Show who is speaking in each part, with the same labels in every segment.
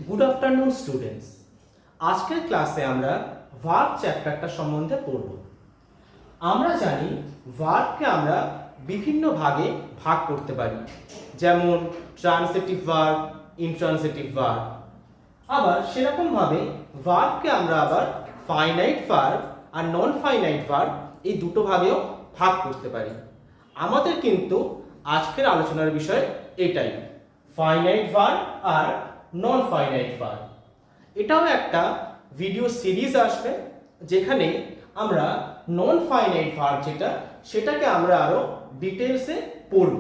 Speaker 1: Good afternoon students. আজকের ক্লাসে আমরা ভার্ব চ্যাপ্টারটা সম্বন্ধে পড়ব। আমরা জানি ভার্বকে আমরা বিভিন্ন ভাগে ভাগ করতে পারি, যেমন ট্রান্সিটিভ ভার্ব, ইনট্রান্সিটিভ ভার্ব। আবার সেরকমভাবে ভার্বকে আমরা আবার ফাইনাইট ভার্ব আর নন ফাইনাইট ভার্ব এই দুটো ভাগেও ভাগ করতে পারি। আমাদের কিন্তু আজকের আলোচনার বিষয় এটাই, ফাইনাইট ভার্ব আর নন ফাইনাইট ভার্ব। এটাও একটা ভিডিও সিরিজ আসবে যেখানে আমরা নন ফাইনাইট ভার্ব সেটাকে আমরা আরো ডিটেলসে পড়ব।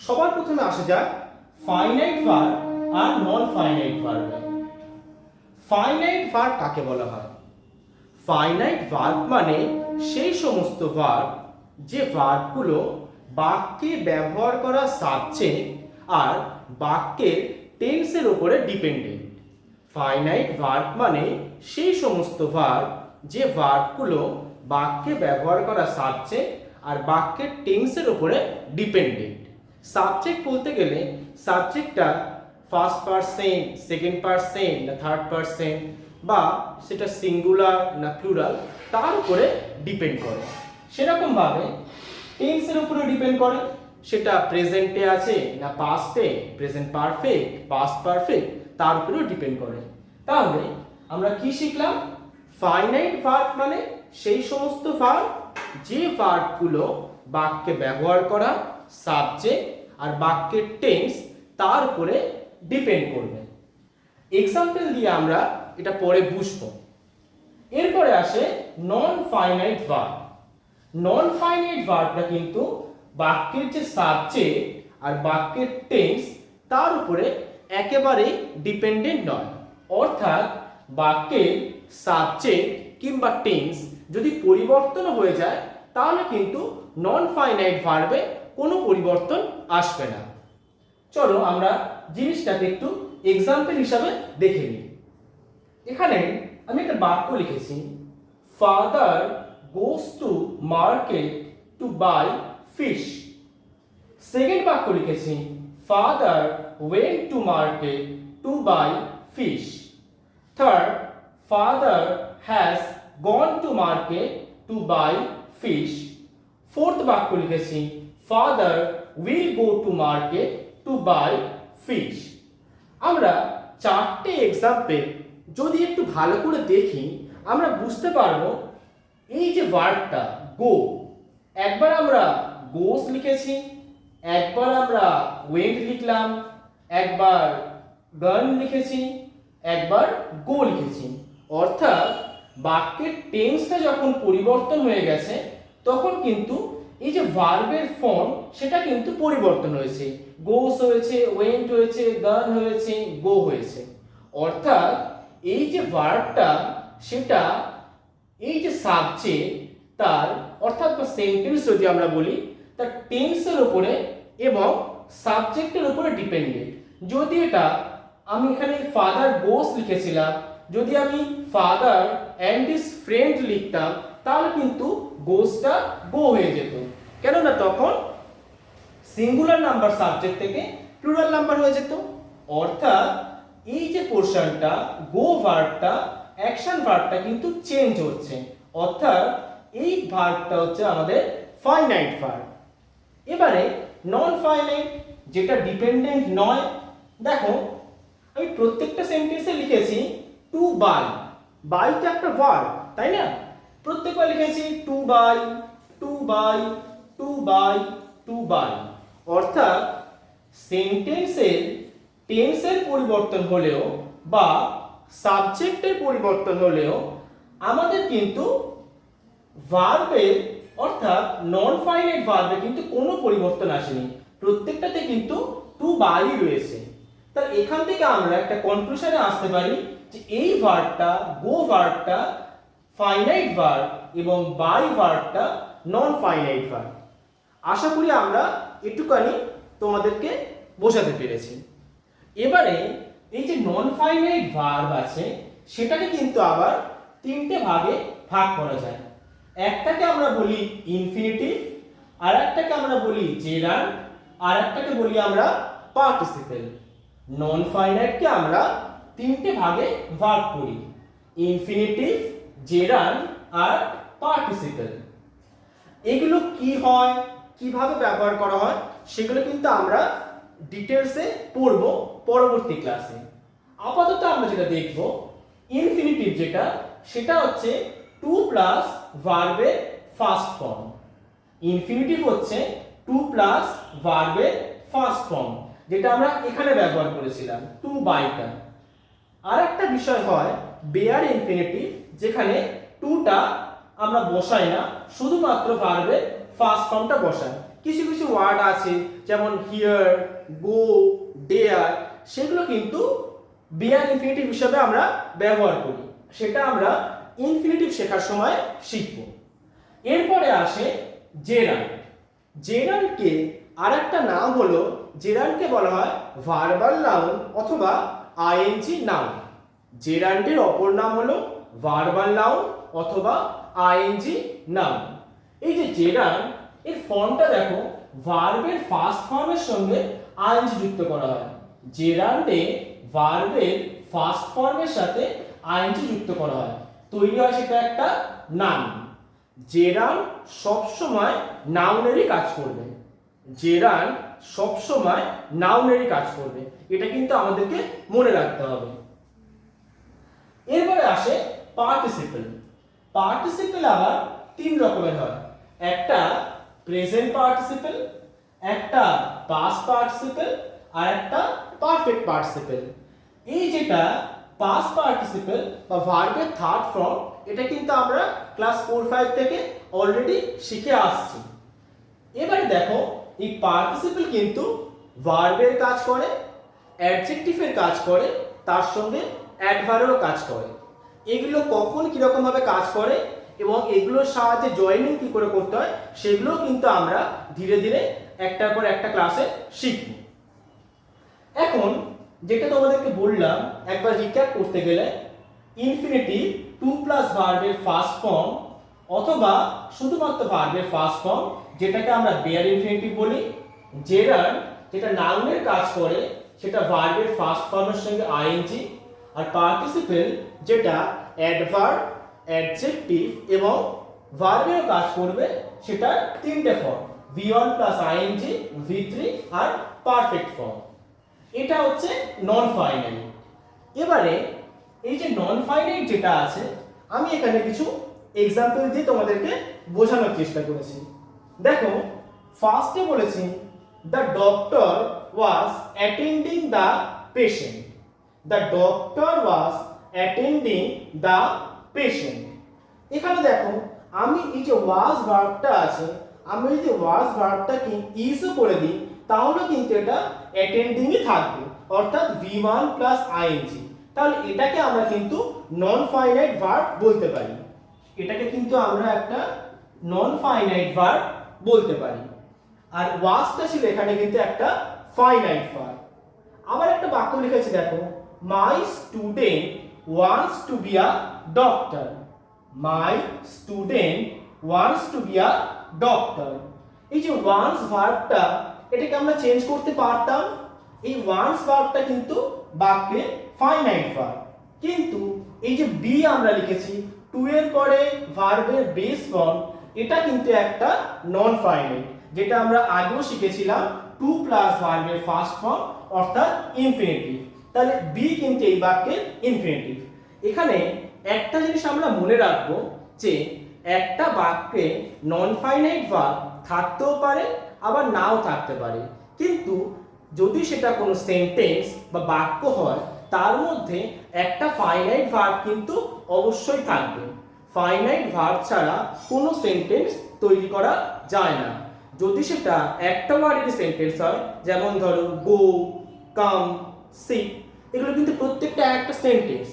Speaker 1: সবার প্রথমে আসা যাক ফাইনাইট ভার্ব আর non finite verb. Finite verb কাকে বলা হয়? ফাইনাইট ভার্ব মানে সেই সমস্ত ভার্ব যে ভার্বগুলো বাক্যে ব্যবহার করা সাবজেক্ট আর বাক্যের টেন্সের উপরে ডিপেন্ডেন্ট। ফাইনাইট ভার্ব মানে সেই সমস্ত ভার্ব যে ভার্বগুলো বাক্যে ব্যবহার করা সাবজেক্ট আর বাক্যের টেন্সের উপরে ডিপেন্ডেন্ট। সাবজেক্ট বলতে গেলে সাবজেক্টটা ফার্স্ট পারসন, সেকেন্ড পারসন না থার্ড পারসন, বা সেটা সিঙ্গুলার না প্লুরাল, তার উপরে ডিপেন্ড করে। সেরকমভাবে টেন্সের উপরে ডিপেন্ড করে, সেটা প্রেজেন্টে আছে না পাস্টে, প্রেজেন্ট পারফেক্ট, পাস্ট পারফেক্ট, তার উপরেও ডিপেন্ড করে। তাহলে আমরা কি শিখলাম? ফাইনাইট ভার্ব মানে সেই সমস্ত ভার্ব যে ভার্বগুলো বাক্যে ব্যবহার করা সাবজেক্ট আর বাক্যের টেন্স তার উপরে ডিপেন্ড করবে। এক্সাম্পল দিয়ে আমরা এটা পরে বুঝবো। এরপরে আসে non finite verb. Non finite ভার্বটা কিন্তু বাক্যের যে সাবজেক্ট আর বাক্যের টেন্স তার উপরে একেবারেই ডিপেন্ডেন্ট নয়। অর্থাৎ বাক্যের সাবজেক্ট কিংবা টেন্স যদি পরিবর্তন হয়ে যায় তাহলে কিন্তু নন ফাইনাইট ভার্বে কোনো পরিবর্তন আসবে না। চলো আমরা জিনিসটাকে একটু এক্সাম্পল হিসাবে দেখে নিই। এখানে আমি একটা বাক্য লিখেছি, father goes to market to buy fish. Second বাক্য লিখেছি, father went to market to buy fish. Third, father has gone to market to buy fish. Fourth বাক্য লিখেছি, father will go to market to buy fish. আমরা চারটে example যদি একটু ভালো করে দেখি আমরা বুঝতে পারবো এই যে ভার্বটা গো, একবার আমরা গোস লিখেছি, একবার আমরা ওয়েন্ট লিখলাম, একবার গান লিখেছি, একবার গো লিখেছি। অর্থাৎ বাক্যের টেন্সটা যখন পরিবর্তন হয়ে গেছে তখন কিন্তু এই যে ভার্বের ফর্ম সেটা কিন্তু পরিবর্তন হয়েছে। গোস হয়েছে, ওয়েন্ট হয়েছে, গান হয়েছে, গো হয়েছে। অর্থাৎ এই যে ভার্বটা সেটা এই যে সাবজেক্ট তার অর্থাৎ সেন্টেন্স যদি আমরা বলি তার টেন্সের উপরে এবং সাবজেক্টের উপরে ডিপেন্ডেন্ট। যদি এটা আমি এখানে ফাদার গোস লিখেছিলাম, যদি আমি ফাদার অ্যান্ড হিজ ফ্রেন্ড লিখতাম তাহলে কিন্তু গোসটা গো হয়ে যেত, কেননা তখন সিঙ্গুলার নাম্বার সাবজেক্ট থেকে প্লুরাল নাম্বার হয়ে যেত। অর্থাৎ এই যে পোরশনটা গো ভার্বটা, অ্যাকশন ভার্বটা কিন্তু চেঞ্জ হচ্ছে। অর্থাৎ এই ভার্বটা হচ্ছে আমাদের ফাইনাইট ভার্ব। এবারে নন ফাইনাইট যেটা ডিপেন্ডেন্ট নয়, দেখো আমি প্রত্যেকটা সেন্টেন্সে লিখেছি টু বাই। বাই তো একটা ভার্ব, তাই না? প্রত্যেকবার লিখেছি to buy, to buy, to buy, to buy. অর্থাৎ সেন্টেন্সের টেন্সের পরিবর্তন হলেও বা সাবজেক্টের পরিবর্তন হলেও আমাদের কিন্তু ভার্বের অর্থাৎ নন ফাইনাইট ভার্বে কিন্তু কোনো পরিবর্তন আসেনি, প্রত্যেকটাতে কিন্তু টু বাই রয়েছে। তাহলে এখান থেকে আমরা একটা কনক্লুশনে আসতে পারি যে এই ভার্বটা গো ভার্বটা ফাইনাইট ভার্ব এবং বাই ভার্বটা নন ফাইনাইট ভার্ব। আশা করি আমরা একটুখানি তোমাদেরকে বোঝাতে পেরেছি। এবারে এই যে নন ফাইনাইট ভার্ব আছে সেটাকে কিন্তু আবার তিনটে ভাগে ভাগ করা যায়। একটাকে আমরা বলি ইনফিনিটিভ, আর একটাকে আমরা বলি জেরান্ড, আর একটাকে বলি আমরা পার্টিসিপেল। নন ফাইনাইটকে আমরা তিনটে ভাগে ভাগ করি, ইনফিনিটিভ, জেরান্ড আর পার্টিসিপল। এগুলো কি হয়, কিভাবে ব্যবহার করা হয়, সেগুলো কিন্তু আমরা ডিটেলসে পড়ব পরবর্তী ক্লাসে। আপাতত আমরা যেটা দেখব, ইনফিনিটিভ যেটা, সেটা হচ্ছে টু প্লাস ভার্বের ফার্স্ট ফর্ম। ইনফিনিটিভ হচ্ছে টু প্লাস ভার্বের ফার্স্ট ফর্ম, যেটা আমরা এখানে ব্যবহার করেছিলাম টু বাইটা। আর একটা বিষয় হয় বেয়ার ইনফিনিটিভ, যেখানে টুটা আমরা বসাই না, শুধুমাত্র ভার্বের ফার্স্ট ফর্মটা বসাই। কিছু কিছু ওয়ার্ড আছে যেমন হিয়ার, গো, ডেয়ার, সেগুলো কিন্তু বেয়ার ইনফিনিটিভ হিসেবে আমরা ব্যবহার করি, সেটা আমরা ইনফিনিটিভ শেখার সময় শিখব। এরপরে আসে জেরান্ড। জেরান্ডকে আর একটা নাম হলো, জেরান্ডকে বলা হয় ভার্বাল নাউন অথবা আইএনজি নাউন। জেরান্ডের অপর নাম হলো ভার্বাল নাউন অথবা আইএনজি নাউন। এই যে জেরান্ড, এর ফর্মটা দেখো, ভার্বের ফার্স্ট ফর্মের সঙ্গে আইএনজি যুক্ত করা হয়। জেরান্ডে ভার্বের ফার্স্ট ফর্মের সাথে আইএনজি যুক্ত করা হয়, তৈরি হয় সেটা একটা নাউন। জেরান্ড সবসময় নাউনেরই কাজ করবে। জেরান্ড সবসময় নাউনেরই কাজ করবে, এটা কিন্তু আমাদেরকে মনে রাখতে হবে। এরপরে আসে পার্টিসিপল। পার্টিসিপল আবার তিন রকমের হয়, একটা প্রেজেন্ট পার্টিসিপল, একটা পাস্ট পার্টিসিপল, আর একটা পারফেক্ট পার্টিসিপল। এই যেটা পাস্ট পার্টিসিপল বা ভার্বের থার্ড ফর্ম, এটা কিন্তু আমরা ক্লাস 4-5 থেকে অলরেডি শিখে আসছি। এবারে দেখো, এই পার্টিসিপল কিন্তু ভার্বের কাজ করে, অ্যাডজেক্টিভের কাজ করে, তার সঙ্গে অ্যাডভার্বেরও কাজ করে। এগুলো কখন কিরকম ভাবে কাজ করে এবং এগুলোর সাহায্যে জয়েনিং কি করে করতে হয়, সেগুলো কিন্তু আমরা ধীরে ধীরে একটার পর একটা ক্লাসে শিখব। এখন যেটা তোমাদেরকে বললাম, একবার রিক্যাপ করতে গেলে, ইনফিনিটিভ টু প্লাস ভার্বের ফার্স্ট ফর্ম অথবা শুধুমাত্র ভার্বের ফার্স্ট ফর্ম, যেটাকে আমরা বেয়ার ইনফিনিটিভ বলি। জেরান্ড যেটা নাউনের কাজ করে, সেটা ভার্বের ফার্স্ট ফর্মের সঙ্গে আইএনজি। আর পার্টিসিপল যেটা অ্যাডভার্ব, অ্যাডজেক্টিভ এবং ভার্বের কাজ করবে, সেটা তিনটে form, V1 plus ING, V3 আর পারফেক্ট ফর্ম। এটা হচ্ছে নন ফাইনাইট। এবারে এই যে নন ফাইনাইট যেটা আছে, আমি এখানে কিছু এক্সাম্পল দিয়ে তোমাদেরকে বোঝানোর চেষ্টা করেছি। দেখো, ফার্স্টে বলেছি the doctor was attending the patient. The doctor was attending the patient. এখানে দেখো, আমি এই যে ওয়াজ ভার্বটা আছে, আমি যদি ওয়াজ ভার্বটাকে ইজও করে দিই, তাহলে কিন্তু এটা অ্যাটেন্ডিংই থাকবে, অর্থাৎ V1 প্লাস আইএনজি। তাহলে এটাকে আমরা কিন্তু নন ফাইনাইট ভার্ব বলতে পারি। এটাকে কিন্তু আমরা একটা নন ফাইনাইট ভার্ব বলতে পারি। আর ওয়াজটা ছিল এখানে কিন্তু একটা ফাইনাইট ভার্ব। আবার একটা বাক্য লিখেছি দেখো, my student wants to be a doctor. My student wants to be a doctor. এই যে ওয়ান্টস ভার্বটা, এটাকে আমরা চেঞ্জ করতে পারতাম। এই ওয়ান্টস ভার্বটা কিন্তু বাক্যে ফাইনাইট ভার্ব, কিন্তু এই যে বি আমরা লিখেছি টু এর পরে ভার্বের বেস ফর্ম, এটা কিন্তু একটা নন ফাইনাইট, যেটা আমরা আগেও শিখেছিলাম টু প্লাস ভার্বের ফার্স্ট ফর্ম অর্থাৎ ইনফিনিটিভ। তাহলে বি কিন্তু এই বাক্যের ইনফিনিটিভ। এখানে একটা জিনিস আমরা মনে রাখবো যে একটা বাক্যে নন ফাইনাইট ভার্ব থাকতেও পারে আবার নাও থাকতে পারে, কিন্তু যদি সেটা কোনো সেন্টেন্স বা বাক্য হয়, তার মধ্যে একটা ফাইনাইট ভার্ব কিন্তু অবশ্যই থাকবে। ফাইনাইট ভার্ব ছাড়া কোনো সেন্টেন্স তৈরি করা যায় না। যদি সেটা একটা ওয়ার্ডের সেন্টেন্স হয়, যেমন ধরো গো, কাম, সিট, এগুলো কিন্তু প্রত্যেকটা একটা সেন্টেন্স।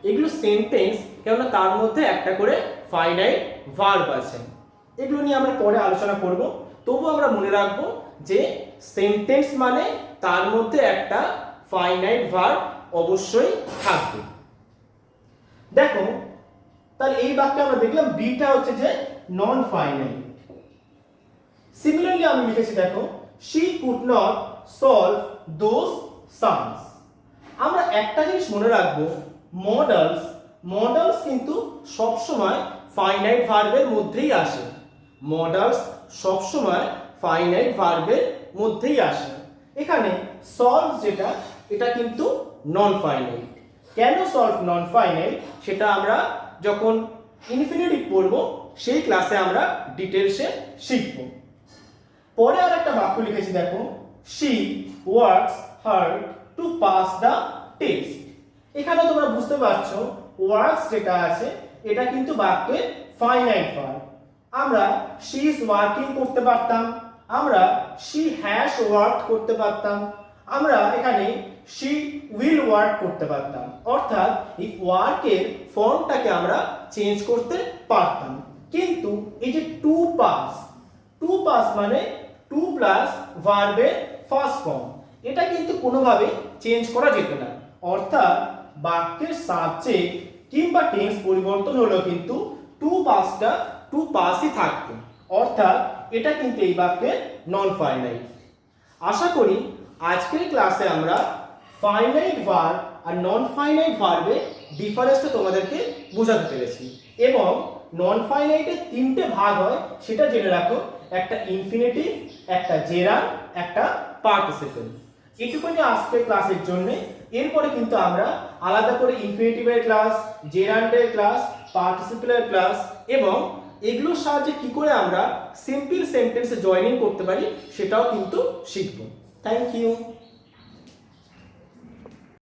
Speaker 1: এগুলো সেন্টেন্স, কেননা তার মধ্যে একটা করে ফাইনাইট ভার্ব আছে। এগুলো নিয়ে আমরা পরে আলোচনা করব। তবু আমরা মনে রাখবো যে সেন্টেন্স মানে তার মধ্যে একটা ফাইনাইট ভার্ব অবশ্যই থাকবে। দেখো, তাহলে এই বাক্যে আমরা দেখলাম বিটা হচ্ছে যে নন ফাইনাইট। সিমিলারলি আমি লিখেছি দেখো, she could not solve those sums. আমরা একটা জিনিস মনে রাখবো, মডালস মডালস কিন্তু সবসময় ফাইনাইট ভার্বের মধ্যেই আসে। মডালস সবসময় ফাইনাইট ভার্বের মধ্যেই আসে। এখানে সলভ যেটা, এটা কিন্তু নন ফাইনাইট। কেন সলভ নন ফাইনাইট সেটা আমরা যখন ইনফিনিটিভ পড়ব সেই ক্লাসে আমরা ডিটেলসে শিখব। পরে আর একটা বাক্য লিখেছি দেখো, she works hard to pass the test। এখানে তোমরা বুঝতে পারছো ওয়ার্কস যেটা আছে এটা কিন্তু বাক্যের ফাইনাইট ভার্ব। আমরা she is working করতে পারতাম, আমরা she has worked করতে পারতাম, আমরা এখানে she will work করতে পারতাম। অর্থাৎ এই ওয়ার্কের ফর্মটাকে আমরা চেঞ্জ করতে পারতাম। কিন্তু এই যে টু পাস মানে টু প্লাস ভার্বের ফার্স্ট ফর্ম, এটা কিন্তু কোনোভাবে চেঞ্জ করা যেত না। অর্থাৎ বাক্যের সাবজেক্ট কিংবা টেন্স পরিবর্তন হলো কিন্তু টু পাসই থাকবে। অর্থাৎ এটা কিন্তু এই বাক্যের নন ফাইনাইট। আশা করি আজকের ক্লাসে আমরা ফাইনাইট ভার্ব আর নন ফাইনাইট ভার্বের ডিফারেন্সটা তোমাদেরকে বোঝাতে পেরেছি। এবং নন ফাইনাইটের তিনটে ভাগ হয় সেটা জেনে রাখো, একটা ইনফিনিটিভ, একটা জেরান্ড, একটা পার্টিসিপল। এটুকুনি আজকের ক্লাসের জন্য। এরপরে কিন্তু আমরা আলাদা করে ইনফিনিটিভের ক্লাস, জেরান্ডের ক্লাস, পার্টিসিপলের ক্লাস এবং এগুলোর সাহায্যে কি করে আমরা সিম্পল সেন্টেন্সে জয়েনিং করতে পারি সেটাও কিন্তু শিখব। Thank you.